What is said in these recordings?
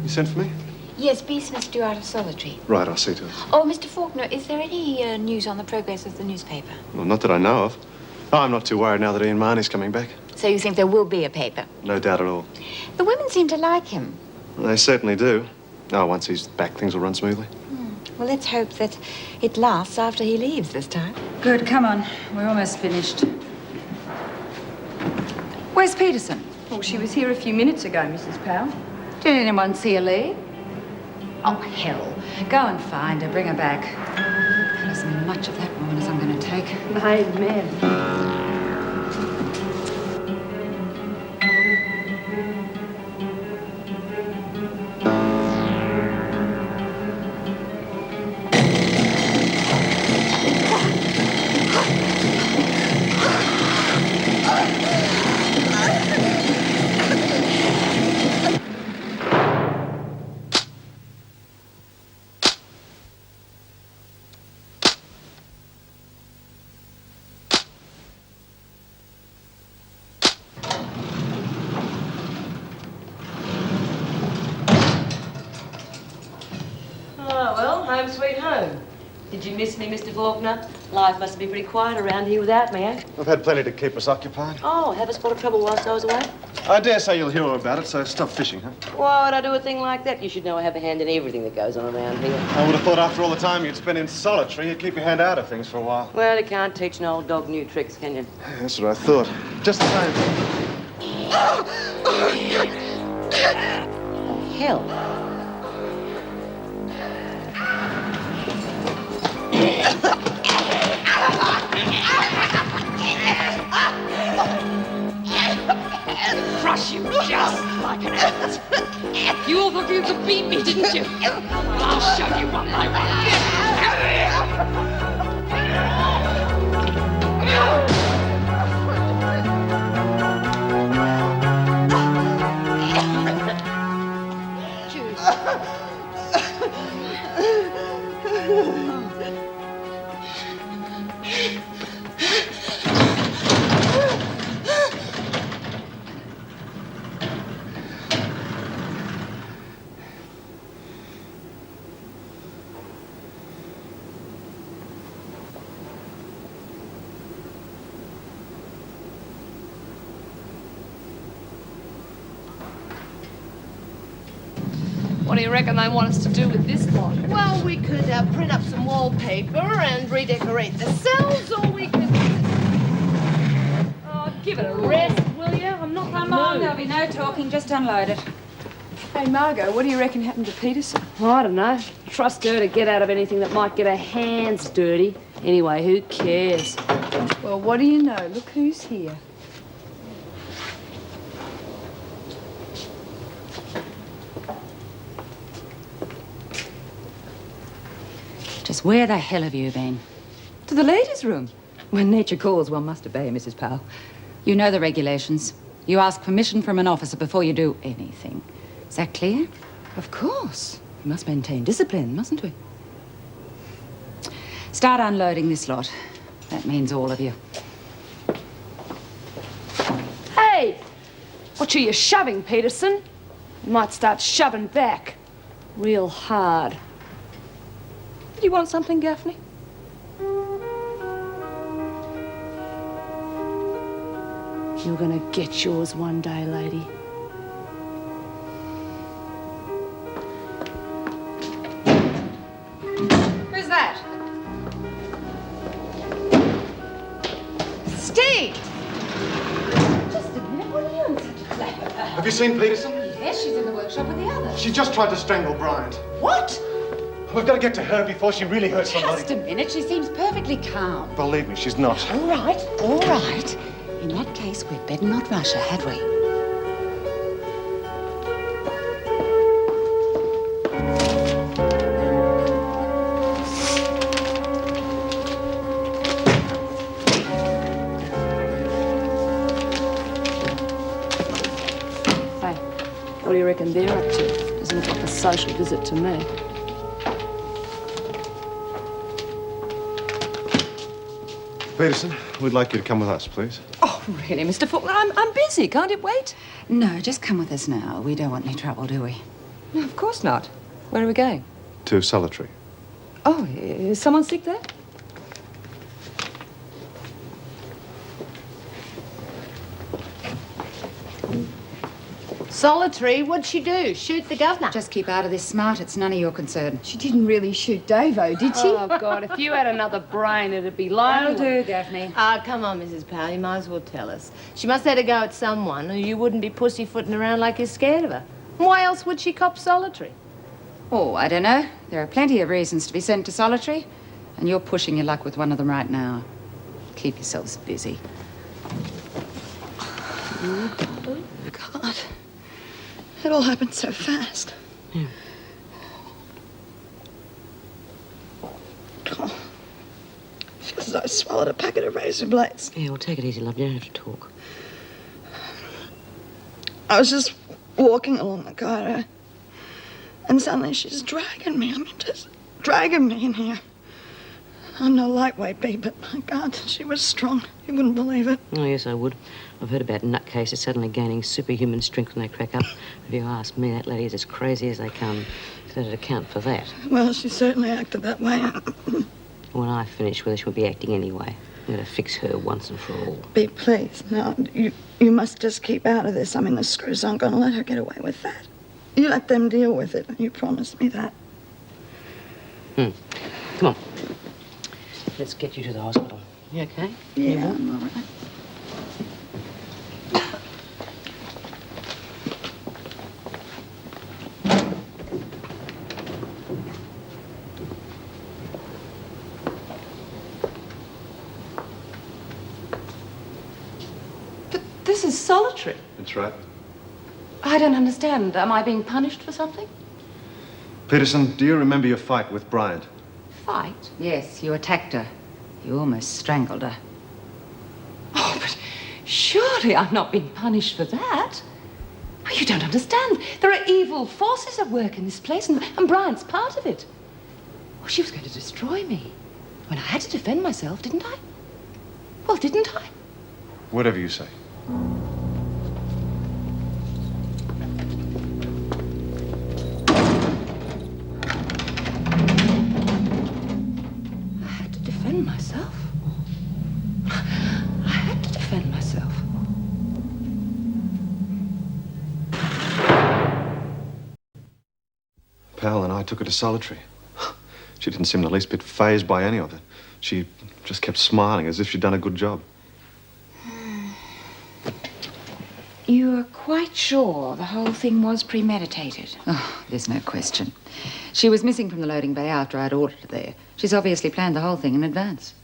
You sent for me? Yes, Beesmith's due out of solitary. Right, I'll see to it. Oh, Mr. Faulkner, is there any news on the progress of the newspaper? Well, not that I know of. Oh, I'm not too worried now that Ian Marnie's coming back. So you think there will be a paper? No doubt at all. The women seem to like him. Well, they certainly do. Oh, once he's back, things will run smoothly. Well, let's hope that it lasts after he leaves this time. Good, come on. We're almost finished. Where's Peterson? Well, she was here a few minutes ago, Mrs. Powell. Did anyone see her leave? Oh, hell. Go and find her, bring her back. As much of that woman as I'm going to take. Amen. Home sweet home. Did you miss me, Mr. Faulkner? Life must be pretty quiet around here without me, eh? We've had plenty to keep us occupied. Oh, have a spot of trouble whilst I was away? I dare say you'll hear all about it, so stop fishing, huh? Why would I do a thing like that? You should know I have a hand in everything that goes on around here. I would have thought after all the time you'd spent in solitary, you'd keep your hand out of things for a while. Well, you can't teach an old dog new tricks, can you? That's what I thought. Just the same. Oh, hell. Crush you just like an ant. You all thought you could beat me, didn't you? I'll show you one by What do you reckon they want us to do with this lot? Well, we could print up some wallpaper and redecorate the cells, or we could... Oh, give it a rest, will you? I'm not Come on, there'll be no talking, just unload it. Hey, Margot, what do you reckon happened to Peterson? Oh, I don't know. Trust her to get out of anything that might get her hands dirty. Anyway, who cares? Well, what do you know? Look who's here. Just where the hell have you been? To the ladies' room. When nature calls, one must obey, Mrs. Powell. You know the regulations. You ask permission from an officer before you do anything. Is that clear? Of course. We must maintain discipline, mustn't we? Start unloading this lot. That means all of you. Hey! What are you shoving, Peterson? You might start shoving back. Real hard. Do you want something, Gaffney? You're gonna get yours one day, lady. Who's that? Steve! Just a minute, what are you in such a flap about? Have you seen Peterson? Yes, she's in the workshop with the others. She just tried to strangle Bryant. What? We've got to get to her before she really hurts somebody. Just a minute, she seems perfectly calm. Believe me, she's not. All right, all right. In that case, we'd better not rush her, had we? Hey, what do you reckon they're up to? Doesn't look like a social visit to me. Peterson, we'd like you to come with us, please. Oh, really, Mr. Faulkner? I'm busy. Can't it wait? No, just come with us now. We don't want any trouble, do we? No, of course not. Where are we going? To Solitary. Oh, is someone sick there? Solitary, what'd she do? Shoot the governor? Just keep out of this, Smart. It's none of your concern. She didn't really shoot Davo, did she? Oh, God, if you had another brain, it'd be That'll like... do, Daphne. Ah, come on, Mrs. Powell, you might as well tell us. She must have had a go at someone, or you wouldn't be pussyfooting around like you're scared of her. Why else would she cop Solitary? Oh, I don't know. There are plenty of reasons to be sent to Solitary, and you're pushing your luck with one of them right now. Keep yourselves busy. God. It all happened so fast. Yeah. Oh. Feels as though I swallowed a packet of razor blades. Yeah, well, take it easy, love. You don't have to talk. I was just walking along the corridor, and suddenly she's dragging me. I mean, just dragging me in here. I'm no lightweight, babe, but my God, she was strong. You wouldn't believe it. Oh, yes, I would. I've heard about nutcases suddenly gaining superhuman strength when they crack up. If you ask me, that lady is as crazy as they come. So that'd account for that. Well, she certainly acted that way. When I finish with her, she'll be acting anyway. I'm going to fix her once and for all. Babe, please. No, you must just keep out of this. I mean, the screws aren't going to let her get away with that. You let them deal with it. You promised me that. Come on. Let's get you to the hospital. You okay? Yeah, I'm all right. But this is Solitary. That's right. I don't understand. Am I being punished for something? Peterson, do you remember your fight with Bryant? Fight? Yes, you attacked her. You almost strangled her. Oh, but surely I'm not being punished for that. Oh, you don't understand. There are evil forces at work in this place, and Bryant's part of it. Oh, she was going to destroy me. When I had to defend myself, didn't I? Well, didn't I? Whatever you say. I had to defend myself. I had to defend myself. Pal and I took her to Solitary. She didn't seem the least bit fazed by any of it. She just kept smiling as if she'd done a good job. You are quite sure the whole thing was premeditated? Oh, there's no question. She was missing from the loading bay after I'd ordered her there. She's obviously planned the whole thing in advance.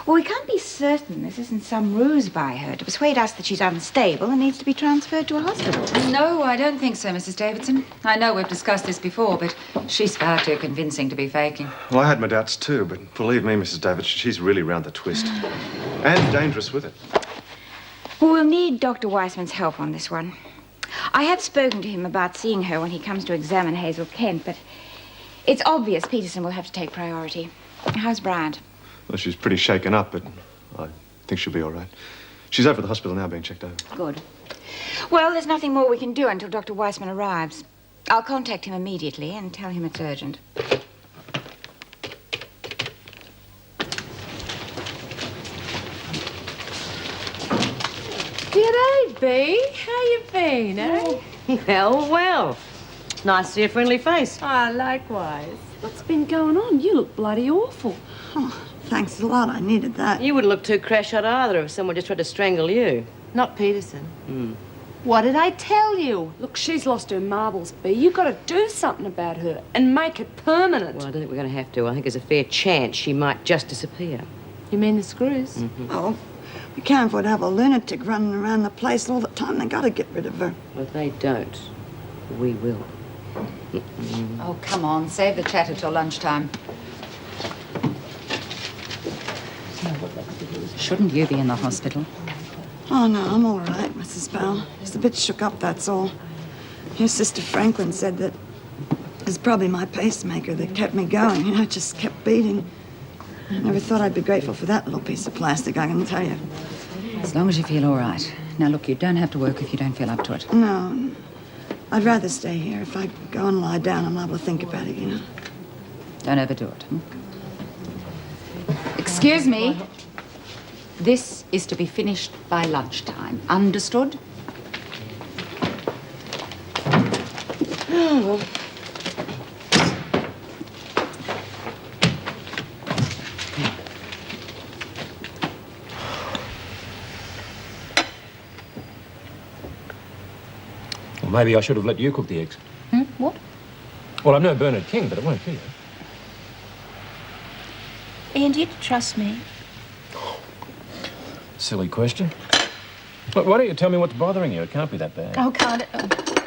Well, we can't be certain this isn't some ruse by her to persuade us that she's unstable and needs to be transferred to a hospital. No, I don't think so, Mrs. Davidson. I know we've discussed this before, but she's far too convincing to be faking. Well, I had my doubts too, but believe me, Mrs. Davidson, she's really round the twist. And dangerous with it. Well, we'll need Dr. Weissman's help on this one. I have spoken to him about seeing her when he comes to examine Hazel Kent, but it's obvious Peterson will have to take priority. How's Bryant? Well, she's pretty shaken up, but I think she'll be all right. She's over at the hospital now being checked over. Good. Well, there's nothing more we can do until Dr. Weissman arrives. I'll contact him immediately and tell him it's urgent. G'day, Bee. How you been, eh? Well, well. Nice to see a friendly face. Ah, likewise. What's been going on? You look bloody awful. Oh, thanks a lot. I needed that. You wouldn't look too crash-out either if someone just tried to strangle you. Not Peterson. What did I tell you? Look, she's lost her marbles, Bee. You've got to do something about her and make it permanent. Well, I don't think we're going to have to. I think there's a fair chance she might just disappear. You mean the screws? Oh, we can't afford to have a lunatic running around the place all the time. They got to get rid of her. Well, if they don't, we will. Oh, come on. Save the chatter till lunchtime. Shouldn't you be in the hospital? Oh, no, I'm all right, Mrs. Bell. Just a bit shook up, that's all. Your sister Franklin said that it was probably my pacemaker that kept me going. You know, it just kept beating. I never thought I'd be grateful for that little piece of plastic, I can tell you. As long as you feel all right. Now, look, you don't have to work if you don't feel up to it. No. I'd rather stay here. If I go and lie down, I'm liable to think about it, you know. Don't overdo it. Excuse me. This is to be finished by lunchtime. Understood? Well, maybe I should have let you cook the eggs. What? Well, I'm no Bernard King, but it won't kill you. Ian, do you trust me? Silly question. Look, why don't you tell me what's bothering you? It can't be that bad. Oh, can't it?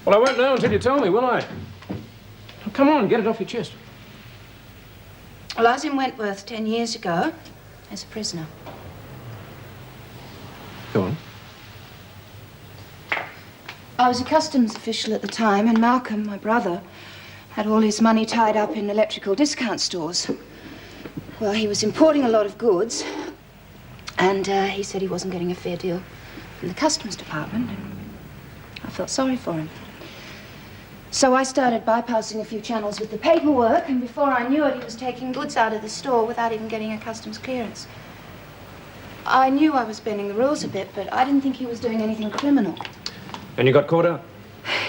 Well, I won't know until you tell me, will I? Oh, come on, get it off your chest. Well, I was in Wentworth 10 years ago as a prisoner. Go on. I was a customs official at the time, and Malcolm, my brother, had all his money tied up in electrical discount stores. Well, he was importing a lot of goods, and he said he wasn't getting a fair deal from the customs department. I felt sorry for him. So I started bypassing a few channels with the paperwork, and before I knew it, he was taking goods out of the store without even getting a customs clearance. I knew I was bending the rules a bit, but I didn't think he was doing anything criminal. And you got caught out?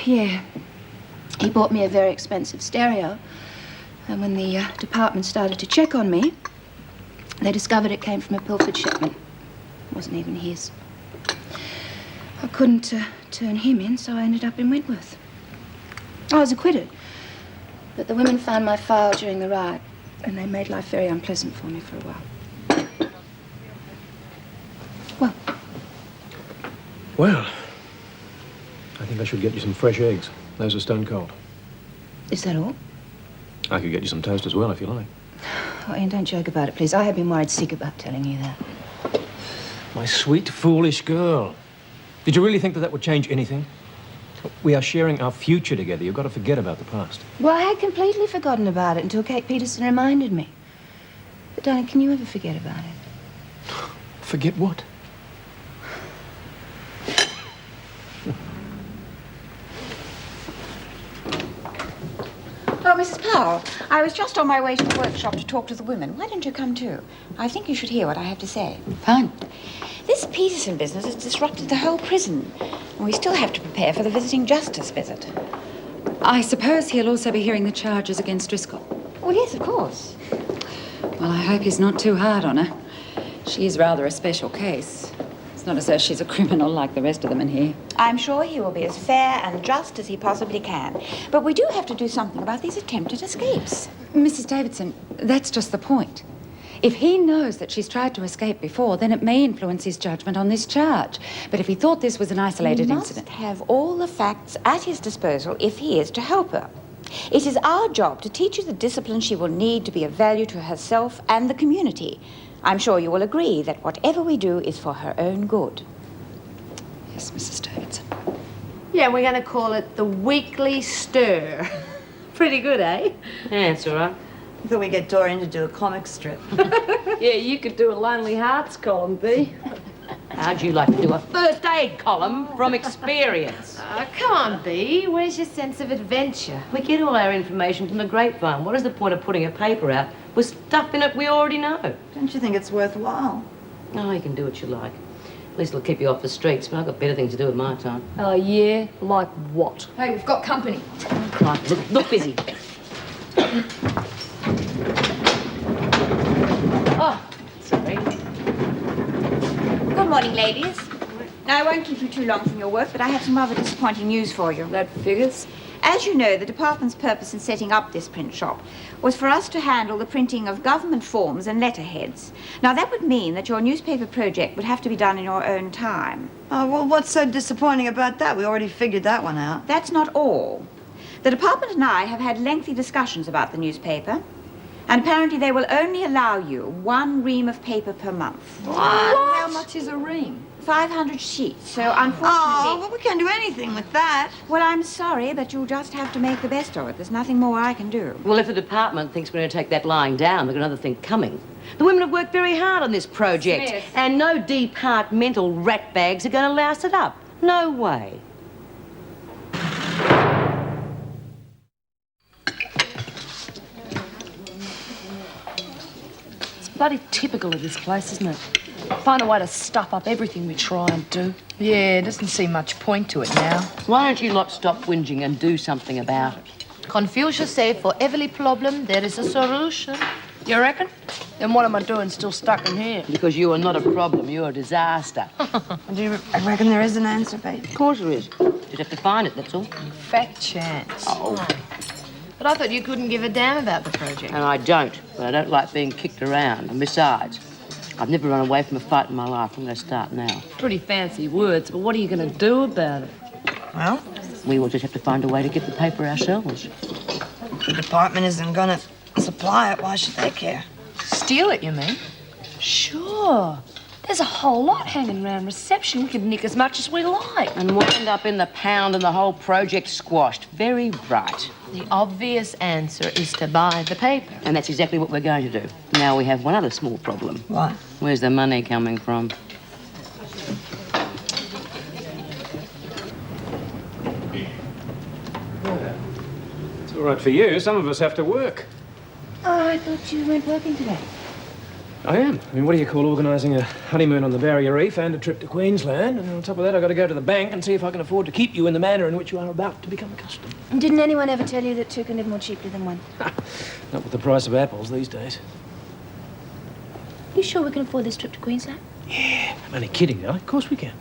Yeah. He bought me a very expensive stereo, and when the department started to check on me, they discovered it came from a pilfered shipment. It wasn't even his. I couldn't turn him in, so I ended up in Wentworth. I was acquitted, but the women found my file during the riot, and they made life very unpleasant for me for a while. Well, I think I should get you some fresh eggs. Those are stone cold. Is that all? I could get you some toast as well, if you like. Oh, Ian, don't joke about it, please. I have been worried sick about telling you that. My sweet, foolish girl. Did you really think that that would change anything? We are sharing our future together. You've got to forget about the past. Well, I had completely forgotten about it until Kate Peterson reminded me. But, darling, can you ever forget about it? Forget what? Oh, Mrs. Powell, I was just on my way to the workshop to talk to the women. Why don't you come too? I think you should hear what I have to say. Fine. This Peterson business has disrupted the whole prison. And we still have to prepare for the visiting justice visit. I suppose he'll also be hearing the charges against Driscoll. Oh, yes, of course. Well, I hope he's not too hard on her. She is rather a special case. It's not as though she's a criminal like the rest of them in here. I'm sure he will be as fair and just as he possibly can. But we do have to do something about these attempted escapes. Mrs. Davidson, that's just the point. If he knows that she's tried to escape before, then it may influence his judgment on this charge. But if he thought this was an isolated incident... He must have all the facts at his disposal if he is to help her. It is our job to teach her the discipline she will need to be of value to herself and the community. I'm sure you will agree that whatever we do is for her own good. Yes, Mrs. Davidson. Yeah, we're going to call it the Weekly Stir. Pretty good, eh? Yeah, it's all right. I thought we'd get Dorian to do a comic strip. Yeah, you could do a Lonely Hearts column, Bea. How'd you like to do a first aid column from experience? Come on, Bea. Where's your sense of adventure? We get all our information from the grapevine. What is the point of putting a paper out with stuff in it we already know? Don't you think it's worthwhile? Oh, you can do what you like. At least it'll keep you off the streets, but I've got better things to do with my time. Oh, yeah? Like what? Hey, we've got company. Right, look busy. Oh, sorry. Good morning, ladies. Now, I won't keep you too long from your work, but I have some rather disappointing news for you. That figures. As you know, the department's purpose in setting up this print shop was for us to handle the printing of government forms and letterheads. Now, that would mean that your newspaper project would have to be done in your own time. Oh, well, what's so disappointing about that? We already figured that one out. That's not all. The department and I have had lengthy discussions about the newspaper, and apparently they will only allow you 1 ream of paper per month. What? How much is a ream? 500 sheets, so Oh, unfortunately... well, we can't do anything with that. Well, I'm sorry, but you'll just have to make the best of it. There's nothing more I can do. Well, if the department thinks we're going to take that lying down, they've got another thing coming. The women have worked very hard on this project, Smith. and no departmental ratbags are going to louse it up. No way. Bloody typical of this place, isn't it? Find a way to stuff up everything we try and do. Yeah, doesn't seem much point to it now. Why don't you lot stop whinging and do something about it? Confucius said for every problem there is a solution. You reckon? Then what am I doing still stuck in here? Because you are not a problem, you're a disaster. Do you reckon there is an answer, Pete? Of course there is. You'd have to find it, that's all. Fat chance. Oh. But I thought you couldn't give a damn about the project. And I don't, but I don't like being kicked around. And besides, I've never run away from a fight in my life. I'm going to start now. Pretty fancy words, but what are you going to do about it? Well, We will just have to find a way to get the paper ourselves. the department isn't gonna supply it. Why should they care? Steal it, you mean? Sure. There's a whole lot hanging around reception. We could nick as much as we like. And wind up in the pound and the whole project squashed. Very right. The obvious answer is to buy the paper. And that's exactly what we're going to do. Now we have one other small problem. What? Where's the money coming from? It's all right for you. Some of us have to work. Oh, I thought you weren't working today. I am. I mean, what do you call organising a honeymoon on the Barrier Reef and a trip to Queensland? And on top of that, I've got to go to the bank and see if I can afford to keep you in the manner in which you are about to become accustomed. And didn't anyone ever tell you that two can live more cheaply than one? Not with the price of apples these days. You sure we can afford this trip to Queensland? Yeah, I'm only kidding, Ellie. Of course we can.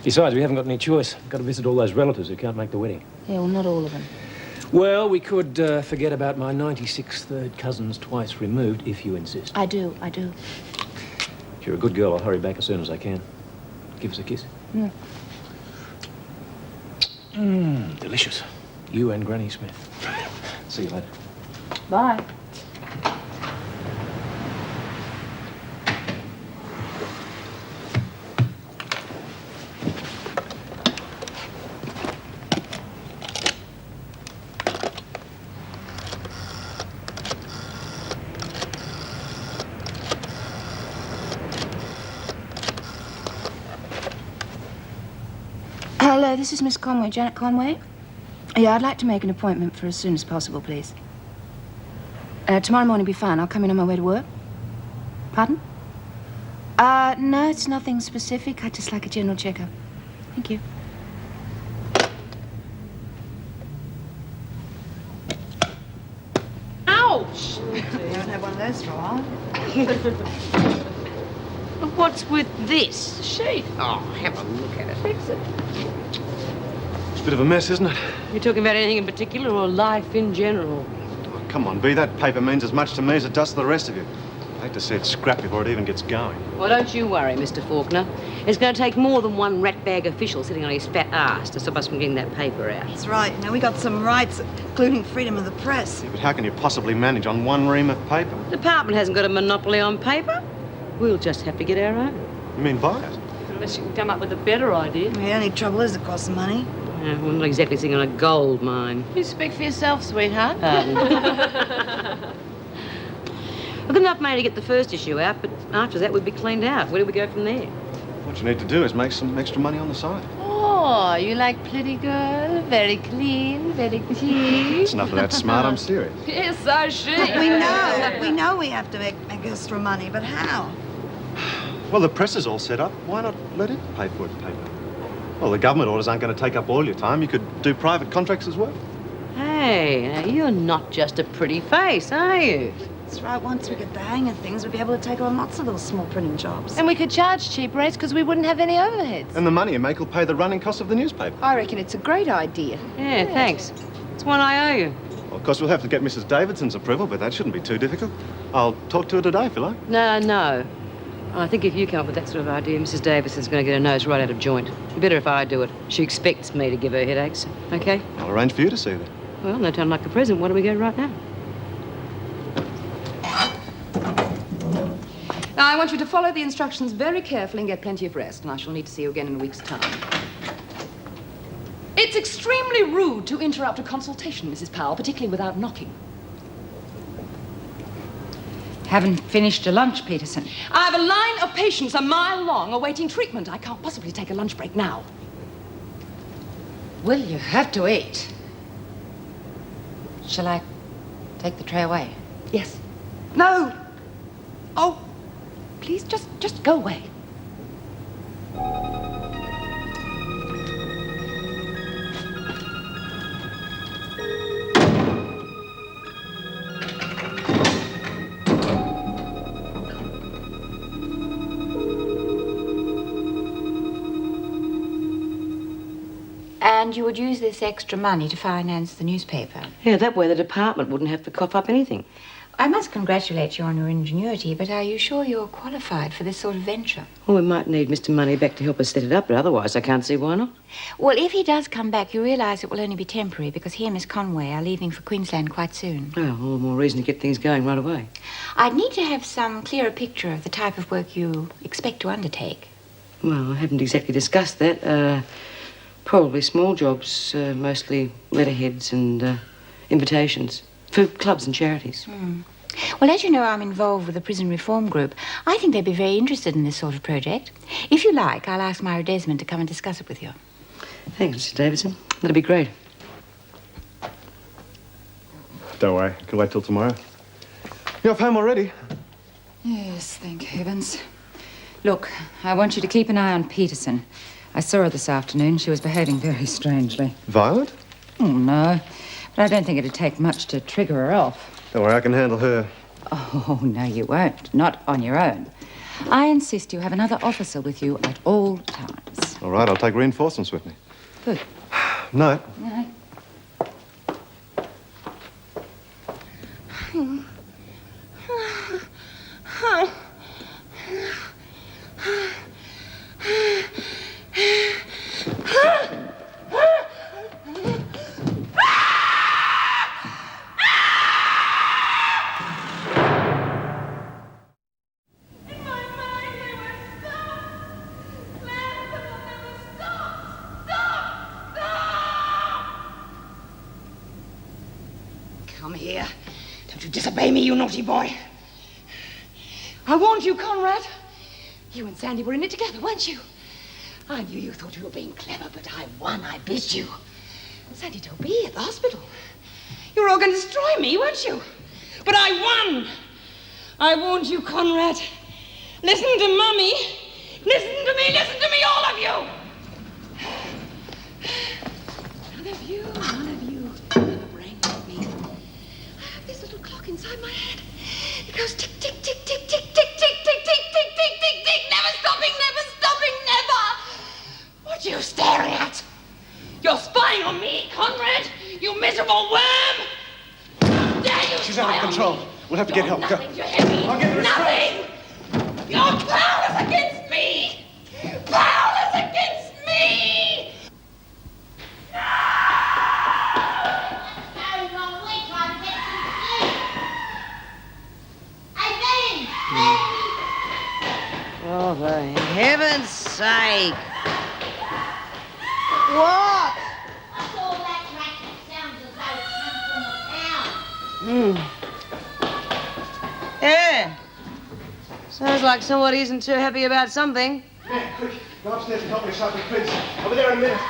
Besides, we haven't got any choice. We've got to visit all those relatives who can't make the wedding. Yeah, well, not all of them. Well, we could forget about my 96 third cousins twice removed, if you insist. I do. If you're a good girl, I'll hurry back as soon as I can. Give us a kiss. Delicious. You and Granny Smith. See you later. Bye. Hello, this is Miss Conway, Janet Conway. Yeah, I'd like to make an appointment for as soon as possible, please. Tomorrow morning will be fine. I'll come in on my way to work. Pardon? No, it's nothing specific. I'd just like a general checkup. Thank you. Ouch! You haven't had one of those for a while. What's with this? Sheet. Oh, have a look at it. Fix it. It's a bit of a mess, isn't it? You talking about anything in particular or life in general? Oh, come on, B. That paper means as much to me as it does to the rest of you. I hate to see it scrap before it even gets going. Well, don't you worry, Mr. Faulkner. It's going to take more than one ratbag official sitting on his fat ass to stop us from getting that paper out. That's right. Now, we got some rights, including freedom of the press. Yeah, but how can you possibly manage on one ream of paper? The department hasn't got a monopoly on paper. We'll just have to get our own. You mean buy it? Unless you can come up with a better idea. The only trouble is it costs some money. We're not exactly sitting on a gold mine. You speak for yourself, sweetheart. Pardon. We've got enough money to get the first issue out, but after that we'd be cleaned out. Where do we go from there? What you need to do is make some extra money on the side. Oh, you like pretty girl? Very clean, very clean. It's enough of that smart, I'm serious. Yes, I should. We know we have to make extra money, but how? Well, the press is all set up. Why not let it pay for its paper? Well, the government orders aren't going to take up all your time. You could do private contracts as well. Hey, now you're not just a pretty face, are you? That's right. Once we get the hang of things, we'll be able to take on lots of little small printing jobs. And we could charge cheap rates because we wouldn't have any overheads. And the money you make will pay the running costs of the newspaper. I reckon it's a great idea. Yeah, thanks. It's one I owe you. Well, of course, we'll have to get Mrs. Davidson's approval, but that shouldn't be too difficult. I'll talk to her today if you like. No. I think if you come up with that sort of idea, Mrs. Davidson's going to get her nose right out of joint. Better if I do it. She expects me to give her headaches. Okay? I'll arrange for you to see her. Well, no time like the present. Why don't we go right now? Now, I want you to follow the instructions very carefully and get plenty of rest, and I shall need to see you again in a week's time. It's extremely rude to interrupt a consultation, Mrs. Powell, particularly without knocking. Haven't finished your lunch, Peterson. I have a line of patients a mile long awaiting treatment. I can't possibly take a lunch break now. Well, you have to eat. Shall I take the tray away? Yes. No! Oh, please, just go away. And you would use this extra money to finance the newspaper? Yeah, that way the department wouldn't have to cough up anything. I must congratulate you on your ingenuity, but are you sure you're qualified for this sort of venture? Well, we might need Mr. Moneyback to help us set it up, but otherwise I can't see why not. Well, if he does come back, you realise it will only be temporary because he and Miss Conway are leaving for Queensland quite soon. Oh, all the more reason to get things going right away. I'd need to have some clearer picture of the type of work you expect to undertake. Well, I haven't exactly discussed that. Probably small jobs, mostly letterheads and invitations for clubs and charities. Well, as you know, I'm involved with the prison reform group. I think they'd be very interested in this sort of project. If you like, I'll ask Myra Desmond to come and discuss it with you. Thanks, Mr. Davidson. That'd be great. Don't worry, I can wait till tomorrow. You're off home already? Yes, thank heavens. Look, I want you to keep an eye on Peterson. I saw her this afternoon. She was behaving very strangely. Violent? Oh, no. But I don't think it'd take much to trigger her off. Don't worry, I can handle her. Oh, no, you won't. Not on your own. I insist you have another officer with you at all times. All right, I'll take reinforcements with me. Good. No. No. Come here. Don't you disobey me, you naughty boy. I warned you, Conrad. You and Sandy were in it together, weren't you? I knew you thought you were being clever, but I won. I beat you. Sandy told me at the hospital. You were all going to destroy me, weren't you? But I won. I warned you, Conrad. Listen to Mummy. Listen to me, all of you. None of you have a brain like me. I have this little clock inside my head. It goes tick, tick, tick, tick, tick, tick, tick, tick, tick, tick, tick, tick, tick, never stopping, never. What are you staring at? You're spying on me, Conrad, you miserable worm. How dare you? She's out of control. We'll have to get help. Go. Nothing to heavy. I'll get the Nothing. You're powerless against me. Powerless against me. Oh, for heaven's sake. What? What's all that racket? Sounds as though it comes from the town. Yeah. Sounds like somebody isn't too happy about something. Man, quick. Go upstairs and help me sharpen pins. I'll be there in a minute.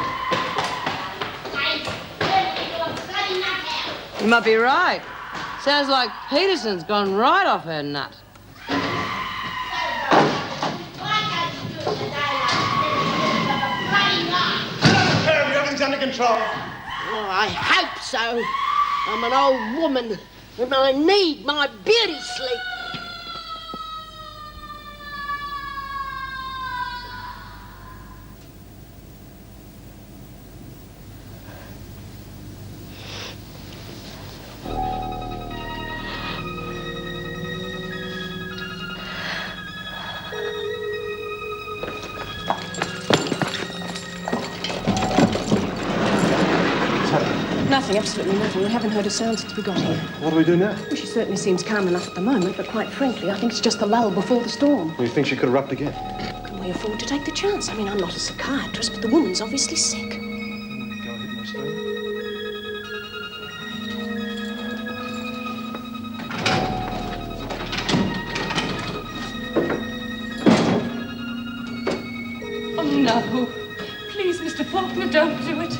Say, turn into a bloody nut house. You might be right. Sounds like Peterson's gone right off her nut. Why don't you do it today like a bloody nut? Harry, everything's under control. Oh, I hope so. I'm an old woman and I need my beauty sleep. Nothing, absolutely nothing. We haven't heard a sound since we got here. What do we do now? Well, she certainly seems calm enough at the moment, but quite frankly, I think it's just the lull before the storm. You think she could erupt again? Can we afford to take the chance? I mean, I'm not a psychiatrist, but the woman's obviously sick. Go ahead, my stone. Oh, no. Please, Mr. Faulkner, don't do it.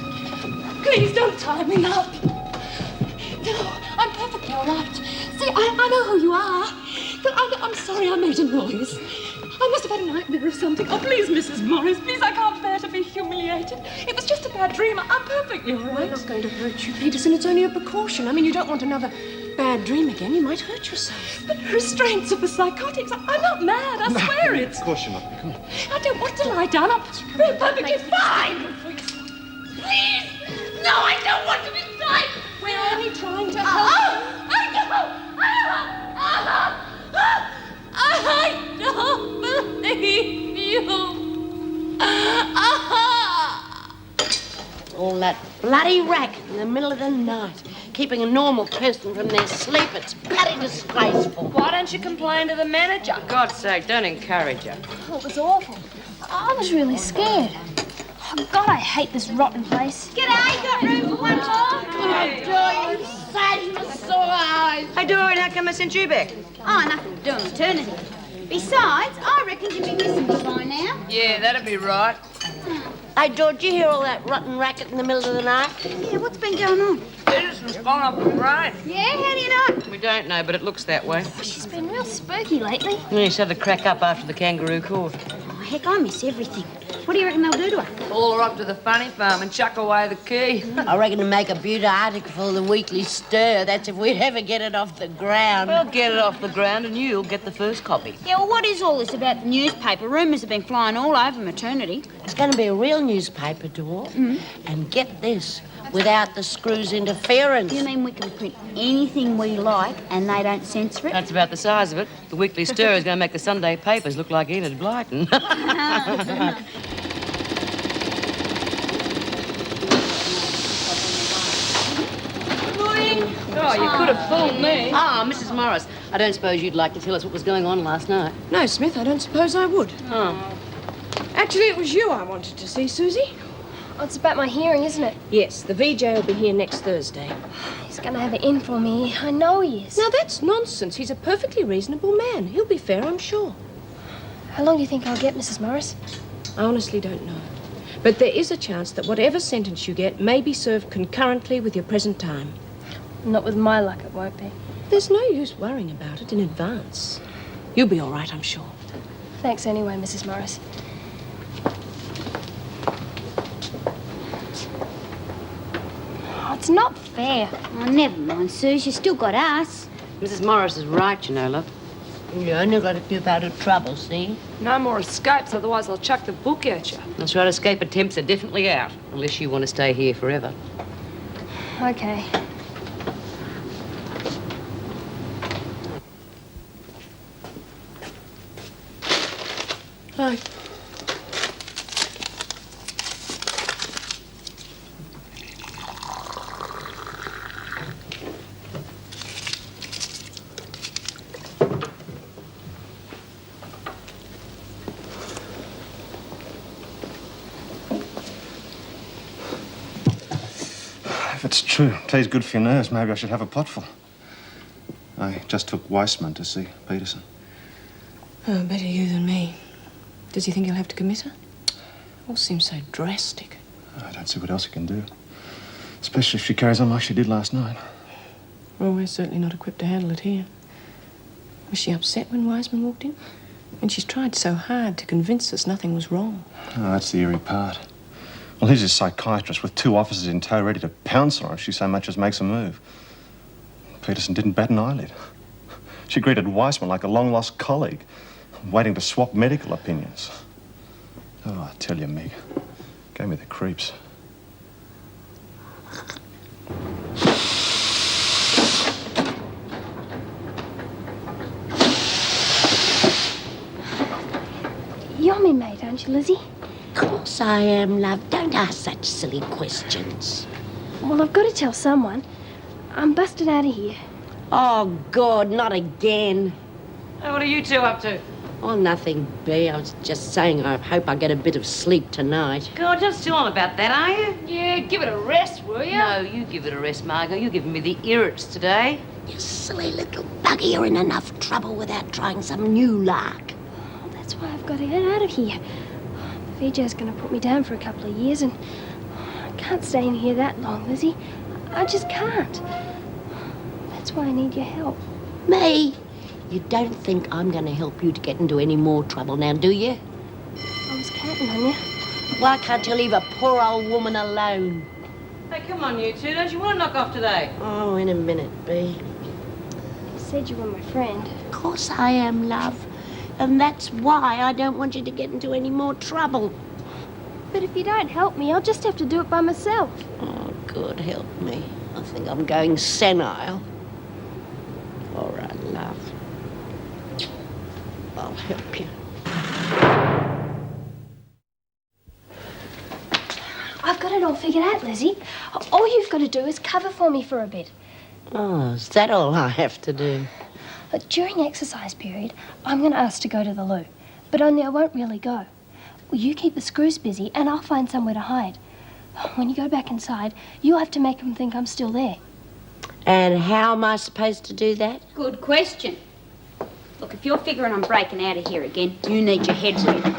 Please don't tie me up. No, I'm perfectly all right. See, I know who you are. But I'm sorry I made a noise. I must have had a nightmare or something. Oh, please, Mrs. Morris, please, I can't bear to be humiliated. It was just a bad dream. I'm perfectly all right. I'm not going to hurt you, Peterson. It's only a precaution. I mean, you don't want another bad dream again. You might hurt yourself. But restraints of the psychotics. I'm not mad. I swear it. Of course you're not. Come on. I don't want to lie down. I'm perfectly fine. Please! No, I don't want to be tied! We're only trying to help. I don't believe you. All that bloody racket in the middle of the night, keeping a normal person from their sleep. It's bloody disgraceful. Why don't you complain to the manager? For God's sake, don't encourage her. Oh, it was awful. I was really scared. Oh, God, I hate this rotten place. G'day, got room for one more? Oh, you sad, my sore eyes. Hey, Doreen, how come I sent you back? Oh, nothing to do on maternity. Besides, I reckon you'd be missing me by now. Yeah, that'd be right. Hey, George, you hear all that rotten racket in the middle of the night? Yeah, what's been going on? Peterson's gone up the brain. Yeah, how do you know? We don't know, but it looks that way. She's been real spooky lately. Yeah, he's had to crack up after the kangaroo court. Oh, heck, I miss everything. What do you reckon they'll do to her? Haul her up to the funny farm and chuck away the key. I reckon to make a beauty article for the Weekly Stir. That's if we'd ever get it off the ground. We'll get it off the ground and you'll get the first copy. Yeah, well, what is all this about the newspaper? Rumours have been flying all over maternity. It's going to be a real newspaper, Dor. And get this, without the screws' interference. You mean we can print anything we like and they don't censor it? That's about the size of it. The Weekly Stir is going to make the Sunday papers look like Enid Blyton. Oh, you could have fooled me. Ah, Mrs. Morris, I don't suppose you'd like to tell us what was going on last night? No, Smith, I don't suppose I would. Oh. Actually, it was you I wanted to see, Susie. Oh, it's about my hearing, isn't it? Yes, the VJ will be here next Thursday. He's going to have it in for me. I know he is. Now, that's nonsense. He's a perfectly reasonable man. He'll be fair, I'm sure. How long do you think I'll get, Mrs. Morris? I honestly don't know. But there is a chance that whatever sentence you get may be served concurrently with your present time. Not with my luck, it won't be. There's no use worrying about it in advance. You'll be all right, I'm sure. Thanks anyway, Mrs. Morris. Oh, it's not fair. Oh, never mind, Suze. You still got us. Mrs. Morris is right, you know, love. You only got to keep out of trouble, see? No more escapes, otherwise I'll chuck the book at you. That's right, escape attempts are definitely out, unless you want to stay here forever. Okay. Hi. If it's true, tea's good for your nerves. Maybe I should have a potful. I just took Weissman to see Peterson. Oh, better you than me. Does he think he'll have to commit her? All seems so drastic. I don't see what else he can do. Especially if she carries on like she did last night. Well, we're certainly not equipped to handle it here. Was she upset when Wiseman walked in? And she's tried so hard to convince us nothing was wrong. Oh, that's the eerie part. Well, here's a psychiatrist with 2 officers in tow ready to pounce on her if she so much as makes a move. Peterson didn't bat an eyelid. She greeted Weissman like a long-lost colleague, waiting to swap medical opinions. Oh, I tell you, Meg, gave me the creeps. You're me mate, aren't you, Lizzie? Of course I am, love. Don't ask such silly questions. Well, I've got to tell someone. I'm busted out of here. Oh, God, not again. Hey, what are you two up to? Oh, nothing, Bea. I was just saying I hope I get a bit of sleep tonight. God, you're still on about that, are you? Yeah, give it a rest, will you? No, you give it a rest, Margot. You're giving me the irrits today. You silly little bugger. You're in enough trouble without trying some new lark. Oh, that's why I've got to get out of here. The VJ's going to put me down for a couple of years, and I can't stay in here that long, Lizzie. I just can't. That's why I need your help. Me? You don't think I'm going to help you to get into any more trouble now, do you? I was counting on you. Why can't you leave a poor old woman alone? Hey, come on, you two. Don't you want to knock off today? Oh, in a minute, Bea. You said you were my friend. Of course I am, love. And that's why I don't want you to get into any more trouble. But if you don't help me, I'll just have to do it by myself. Oh, God help me. I think I'm going senile. All right, love. I'll help you. I've got it all figured out, Lizzie. All you've got to do is cover for me for a bit. Oh, is that all I have to do? During exercise period, I'm going to ask to go to the loo. But only I won't really go. Well, you keep the screws busy and I'll find somewhere to hide. When you go back inside, you'll have to make them think I'm still there. And how am I supposed to do that? Good question. Look, if you're figuring on breaking out of here again, you need your head ready.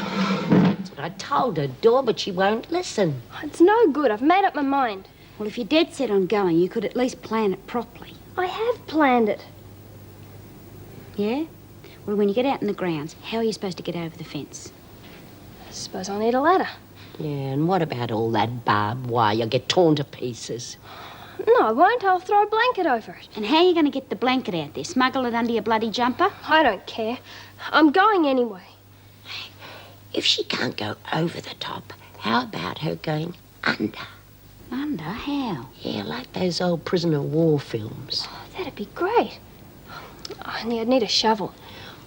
I told her, Dor, but she won't listen. It's no good. I've made up my mind. Well, if you're dead set on going, you could at least plan it properly. I have planned it. Yeah? Well, when you get out in the grounds, how are you supposed to get over the fence? I suppose I'll need a ladder. Yeah, and what about all that barbed wire? You'll get torn to pieces. No, I won't. I'll throw a blanket over it. And how are you going to get the blanket out there? Smuggle it under your bloody jumper? I don't care. I'm going anyway. If she can't go over the top, how about her going under? Under? How? Yeah, like those old prisoner of war films. Oh, that'd be great. Only I'd need a shovel.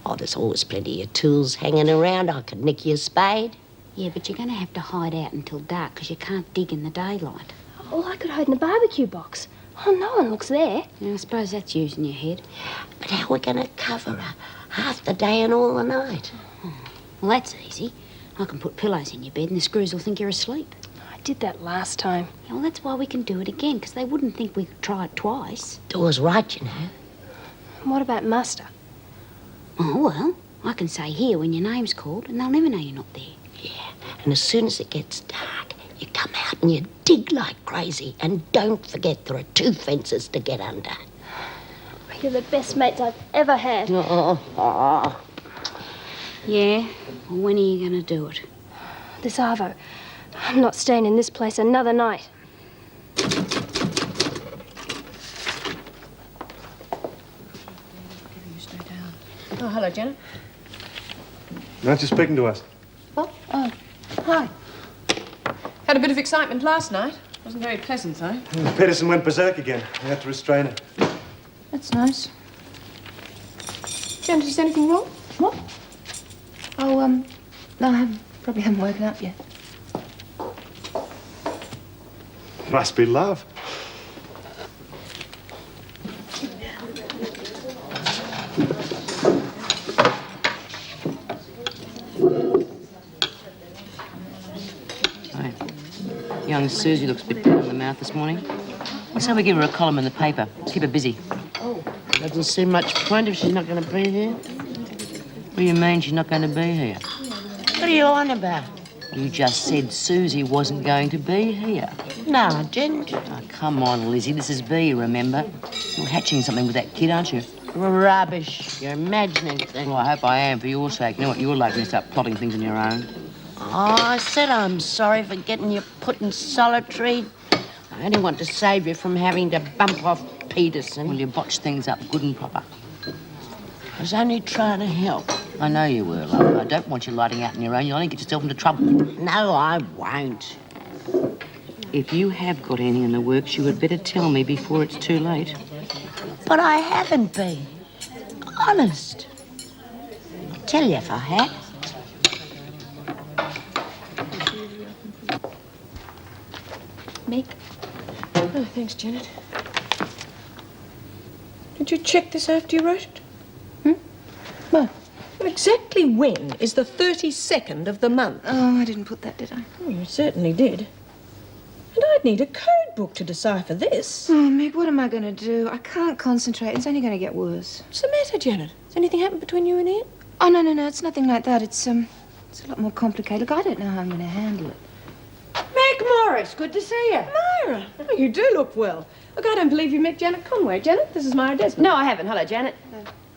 Oh, there's always plenty of tools hanging around. I could nick you a spade. Yeah, but you're going to have to hide out until dark because you can't dig in the daylight. Well, I could hide in a barbecue box. Oh, no one looks there. Yeah, I suppose that's using your head. But how are we going to cover her? Half the day and all the night. Well, that's easy. I can put pillows in your bed and the screws will think you're asleep. I did that last time. Yeah, well, that's why we can do it again, because they wouldn't think we could try it twice. Dor's right, you know. What about muster? Oh, well, I can say here when your name's called and they'll never know you're not there. Yeah, and as soon as it gets dark, you come out and you dig like crazy. And don't forget there are 2 fences to get under. You're the best mates I've ever had. Oh. Yeah? Well, when are you going to do it? This Arvo. I'm not staying in this place another night. Oh, hello, Janet. Aren't you speaking to us? Oh, hi. Had a bit of excitement last night. Wasn't very pleasant, though. Peterson went berserk again. We had to restrain her. That's nice. Janet, is anything wrong? What? Oh, no, I probably haven't woken up yet. Must be love. Hey, young Susie looks a bit down in the mouth this morning. Let's have we give her a column in the paper. Keep her busy. Oh, doesn't seem much point if she's not going to be here. What do you mean she's not going to be here? What are you on about? You just said Susie wasn't going to be here. No, I didn't. Oh, come on, Lizzie. This is Bea, remember? You're hatching something with that kid, aren't you? Rubbish. You're imagining things. Well, I hope I am for your sake. You know what you're like when you start plotting things on your own. Oh, I said I'm sorry for getting you put in solitary. I only want to save you from having to bump off Peterson. Well, you botched things up good and proper. I was only trying to help. I know you were, love. I don't want you lighting out on your own. You'll only get yourself into trouble. No, I won't. If you have got any in the works, you had better tell me before it's too late. But I haven't been. Honest. I'd tell you if I had. Mick? Oh, thanks, Janet. Did you check this after you wrote it? Well, Exactly when is the 32nd of the month? oh, I didn't put that, did I? Oh, you certainly did. And I'd need a code book to decipher this. Oh, Meg, what am I going to do? I can't concentrate. It's only going to get worse. What's the matter, Janet? Has anything happened between you and Ian? Oh, no, it's nothing like that. It's a lot more complicated. Look, I don't know how I'm going to handle it. Meg Morris, good to see you. Myra, oh, you do look well. Look, I don't believe you met Janet Conway. Janet, this is Myra Desmond. No, I haven't. Hello, Janet.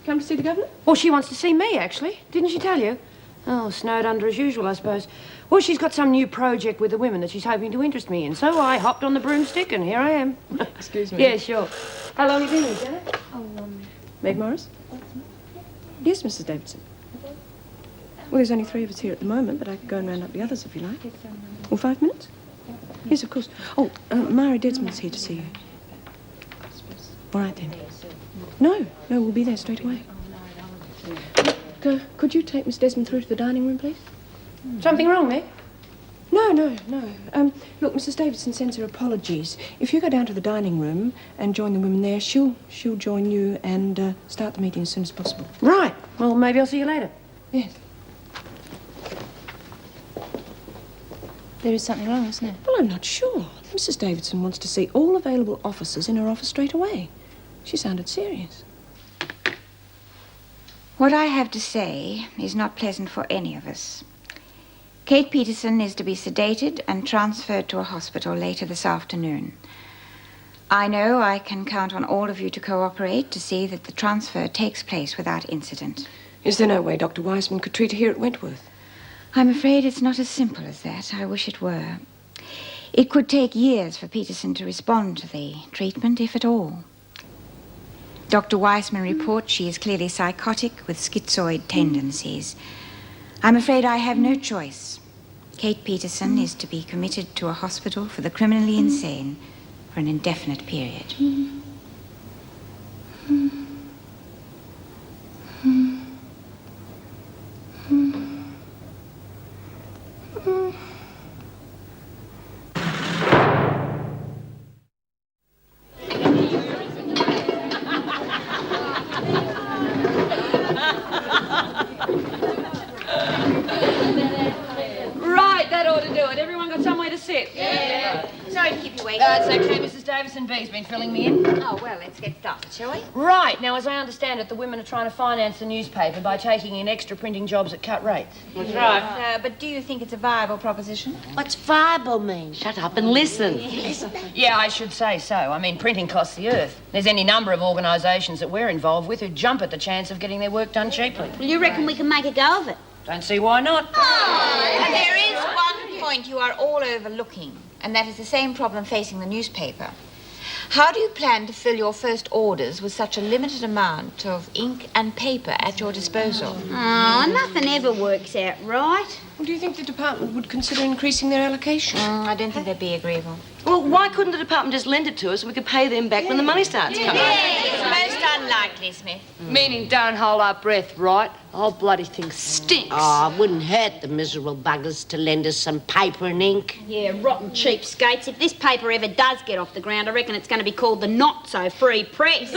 come to see the governor? Well, she wants to see me, actually. Didn't she tell you? Oh, snowed under as usual, I suppose. Well, she's got some new project with the women that she's hoping to interest me in. So I hopped on the broomstick and here I am. Excuse me. Yeah, sure. How long have you been here, Janet? Meg Morris? Yes, Mrs. Davidson. Well, there's only 3 of us here at the moment, but I can go and round up the others if you like. Well, 5 minutes? Yes, of course. Oh, Mara Desmond's here to see you. All right, then. No, we'll be there straight away. Could you take Miss Desmond through to the dining room, please? Something wrong, Meg? No. Look, Mrs. Davidson sends her apologies. If you go down to the dining room and join the women there, she'll join you and start the meeting as soon as possible. Right. Well, maybe I'll see you later. Yes. There is something wrong, isn't there? Well, I'm not sure. Mrs. Davidson wants to see all available officers in her office straight away. She sounded serious. What I have to say is not pleasant for any of us. Kate Peterson is to be sedated and transferred to a hospital later this afternoon. I know I can count on all of you to cooperate to see that the transfer takes place without incident. Is there no way Dr. Wiseman could treat her here at Wentworth? I'm afraid it's not as simple as that. I wish it were. It could take years for Peterson to respond to the treatment, if at all. Dr. Wiseman reports she is clearly psychotic with schizoid tendencies. I'm afraid I have no choice. Kate Peterson is to be committed to a hospital for the criminally insane for an indefinite period. Right, that ought to do it. Everyone got somewhere to sit? Yeah. Sorry to keep you waiting. That's okay. Mrs. Davison B's been filling me in. Oh, well, let's get started, shall we? Right. Now, as I understand it, the women are trying to finance the newspaper by taking in extra printing jobs at cut rates. That's right. But do you think it's a viable proposition? What's viable mean? Shut up and listen. Yeah, I should say so. I mean, printing costs the earth. There's any number of organisations that we're involved with who jump at the chance of getting their work done cheaply. Well, you reckon we can make a go of it? Don't see why not. And there is one point you are all overlooking, and that is the same problem facing the newspaper. How do you plan to fill your first orders with such a limited amount of ink and paper at your disposal? Oh, nothing ever works out right. Well, do you think the department would consider increasing their allocation? I don't think they'd be agreeable. Well, why couldn't the department just lend it to us and we could pay them back when the money starts coming? It's most unlikely, Smith. Meaning don't hold our breath, right? The whole bloody thing stinks. Ah, Oh, it wouldn't hurt the miserable buggers to lend us some paper and ink. Yeah, rotten cheapskates. If this paper ever does get off the ground, I reckon it's going to be called the Not-So-Free Press.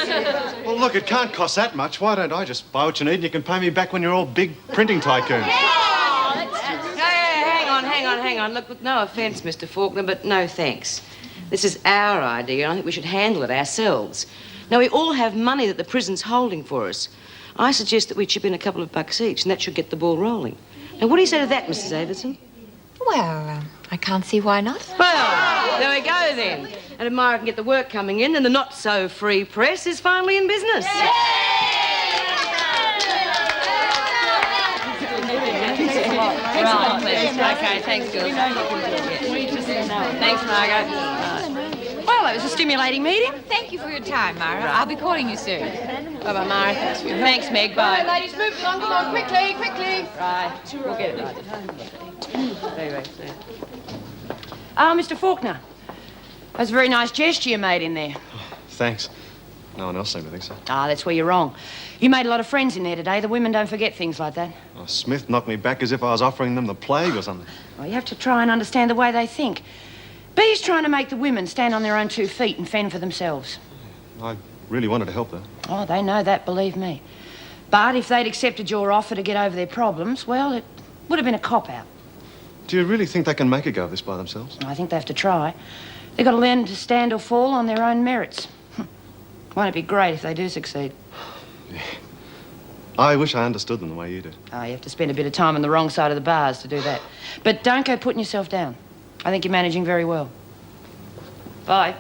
Well, look, it can't cost that much. Why don't I just buy what you need and you can pay me back when you're all big printing tycoons? Hang on. Look, no offence, Mr. Faulkner, but no thanks. This is our idea, and I think we should handle it ourselves. Now, we all have money that the prison's holding for us. I suggest that we chip in a couple of bucks each, and that should get the ball rolling. Now, what do you say to that, Mrs. Davidson? Well, I can't see why not. Well, there we go, then. And if Myra can get the work coming in, then the Not-So-Free Press is finally in business. Right, please. Okay, thanks, girls. Thanks, Margot. Well, that was a stimulating meeting. Thank you for your time, Myra. I'll be calling you soon. Bye-bye, Mara. Thanks, Meg. Bye. Ladies, move along. Come on, quickly. Right. We'll get it right. Very right. Ah, Mr. Faulkner. That's a very nice gesture you made in there. Thanks. No one else seemed to think so. Ah, that's where you're wrong. You made a lot of friends in there today. The women don't forget things like that. Oh, Smith knocked me back as if I was offering them the plague or something. Well, you have to try and understand the way they think. B's trying to make the women stand on their own 2 feet and fend for themselves. I really wanted to help her. Oh, they know that, believe me. But if they'd accepted your offer to get over their problems, well, it would have been a cop-out. Do you really think they can make a go of this by themselves? I think they have to try. They've got to learn to stand or fall on their own merits. Won't it be great if they do succeed? Yeah. I wish I understood them the way you do. Oh, you have to spend a bit of time on the wrong side of the bars to do that. But don't go putting yourself down. I think you're managing very well. Bye.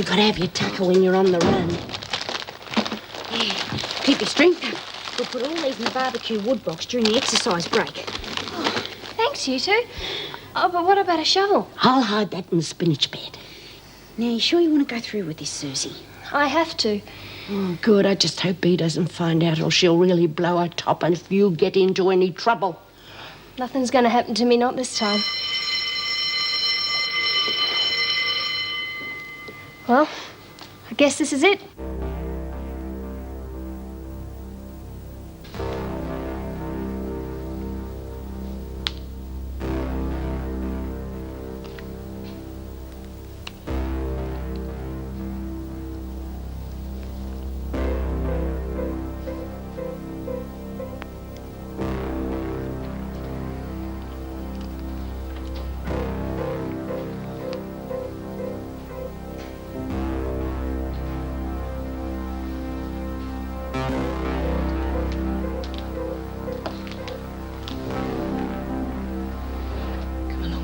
You've got to have your tucker when you're on the run. Yeah, keep your strength up. We'll put all these in the barbecue wood box during the exercise break. Oh, thanks, you two. Oh, but what about a shovel? I'll hide that in the spinach bed. Now, you sure you want to go through with this, Susie? I have to. Oh, good. I just hope Bea doesn't find out or she'll really blow her top and if you get into any trouble. Nothing's going to happen to me, not this time. Well, I guess this is it.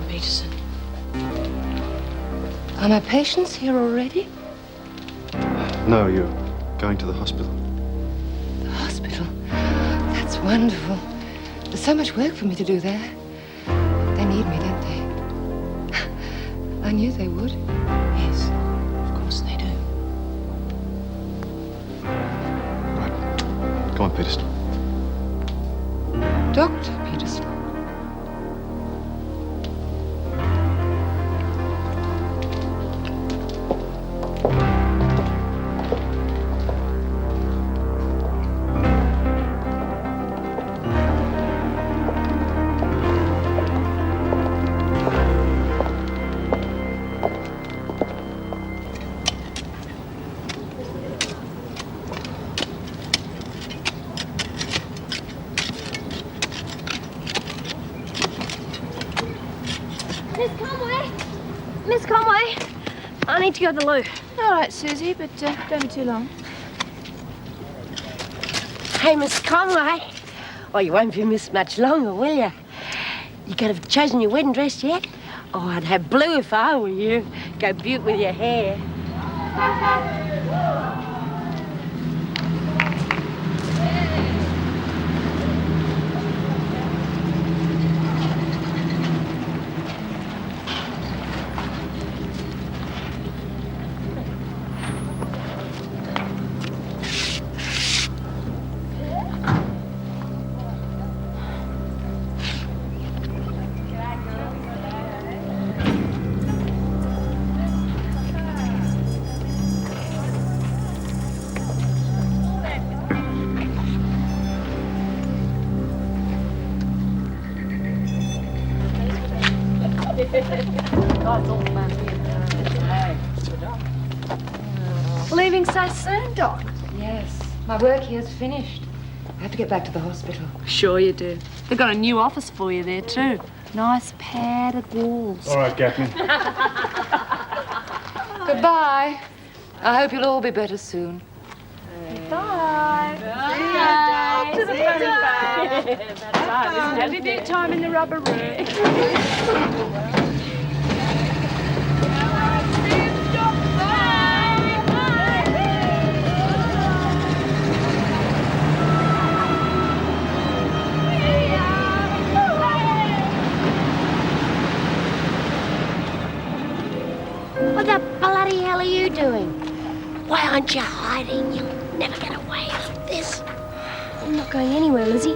Peterson. Are my patients here already? No, you're going to the hospital. The hospital? That's wonderful. There's so much work for me to do there. They need me, don't they? I knew they would. Yes, of course they do. Right. Come on, Peterson. Dr. Peterson. Miss Conway, I need to go to the loo. All right, Susie, but don't be too long. Hey, Miss Conway. Oh, you won't be missed much longer, will you? You got have chosen your wedding dress yet? Oh, I'd have blue if I were you. Go beaut with your hair. Leaving so soon, Doc? Yes. My work here's finished. I have to get back to the hospital. Sure you do. They've got a new office for you there, too. Nice padded walls. All right, Gaffney. Goodbye. I hope you'll all be better soon. Bye. Bye. To the funny farm. That's right. Isn't every bit time in the rubber room? What the bloody hell are you doing? Why aren't you hiding? You'll never get away like this. I'm not going anywhere, Lizzie.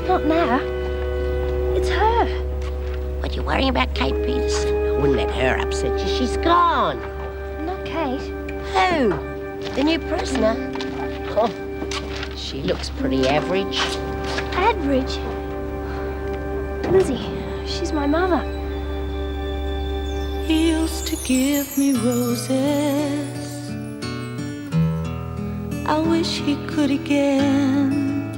Not now. It's her. What, you worrying about Kate Peterson? I wouldn't let her upset you. She's gone. Not Kate. Who? The new prisoner? Oh, she looks pretty average. Average? Lizzie, she's my mother. He used to give me roses. I wish he could again.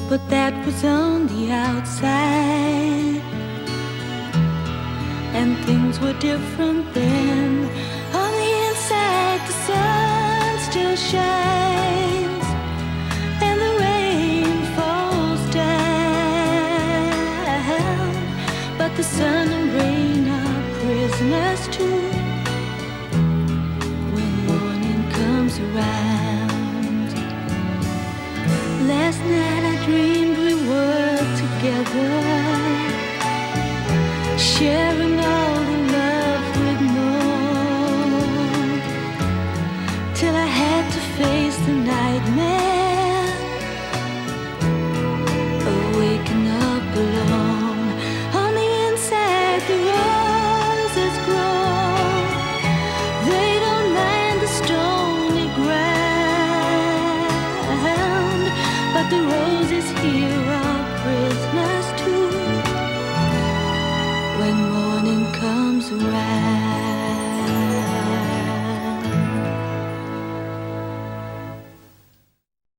But that was on the outside, and things were different then. On the inside, the sun still shines, and the rain falls down. But the sun and rain are prisoners too. together, sharing all the love we'd known, till I had to face the nightmare.